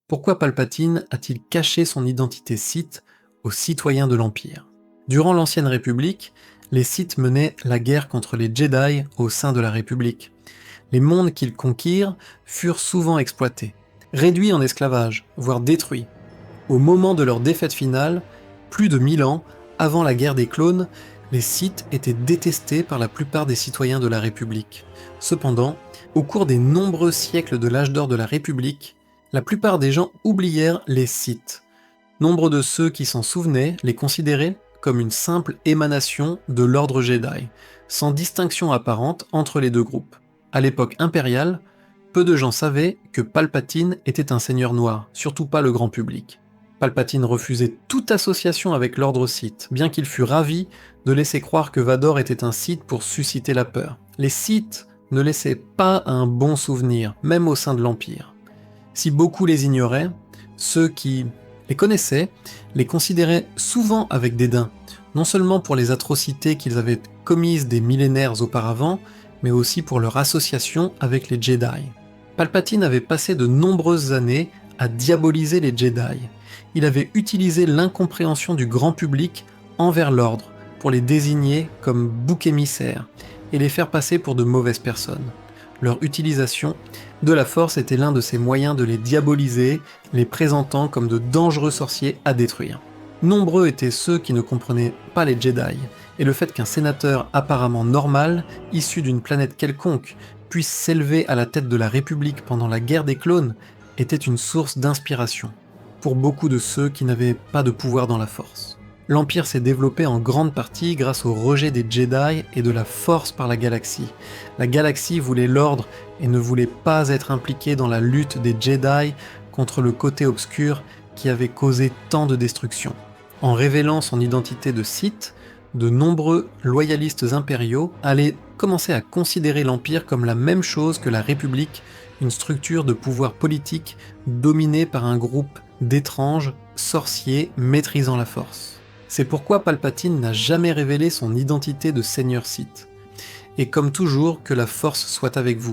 Pourquoi Palpatine a-t-il caché son identité Sith aux citoyens de l'Empire? Durant l'Ancienne République, les Sith menaient la guerre contre les Jedi au sein de la République. Les mondes qu'ils conquirent furent souvent exploités, réduits en esclavage, voire détruits. Au moment de leur défaite finale, plus de 1000 ans avant la guerre des clones, les Sith étaient détestés par la plupart des citoyens de la République. Cependant, au cours des nombreux siècles de l'âge d'or de la République, la plupart des gens oublièrent les Sith. Nombre de ceux qui s'en souvenaient les considéraient comme une simple émanation de l'ordre Jedi, sans distinction apparente entre les deux groupes. À l'époque impériale, peu de gens savaient que Palpatine était un seigneur noir, surtout pas le grand public. Palpatine refusait toute association avec l'ordre Sith, bien qu'il fût ravi de laisser croire que Vador était un Sith pour susciter la peur. Les Sith ne laissaient pas un bon souvenir, même au sein de l'Empire. Si beaucoup les ignoraient, ceux qui les connaissaient les considéraient souvent avec dédain, non seulement pour les atrocités qu'ils avaient commises des millénaires auparavant, mais aussi pour leur association avec les Jedi. Palpatine avait passé de nombreuses années à diaboliser les Jedi. Il avait utilisé l'incompréhension du grand public envers l'ordre pour les désigner comme boucs émissaires et les faire passer pour de mauvaises personnes. Leur utilisation de la Force était l'un de ses moyens de les diaboliser, les présentant comme de dangereux sorciers à détruire. Nombreux étaient ceux qui ne comprenaient pas les Jedi, et le fait qu'un sénateur apparemment normal, issu d'une planète quelconque, puisse s'élever à la tête de la République pendant la guerre des clones était une source d'inspiration pour beaucoup de ceux qui n'avaient pas de pouvoir dans la Force. L'Empire s'est développé en grande partie grâce au rejet des Jedi et de la Force par la galaxie. La galaxie voulait l'ordre et ne voulait pas être impliquée dans la lutte des Jedi contre le côté obscur qui avait causé tant de destruction. En révélant son identité de Sith, de nombreux loyalistes impériaux allaient commencer à considérer l'Empire comme la même chose que la République, une structure de pouvoir politique dominée par un groupe d'étranges sorciers maîtrisant la Force. C'est pourquoi Palpatine n'a jamais révélé son identité de Seigneur Sith. Et comme toujours, que la Force soit avec vous.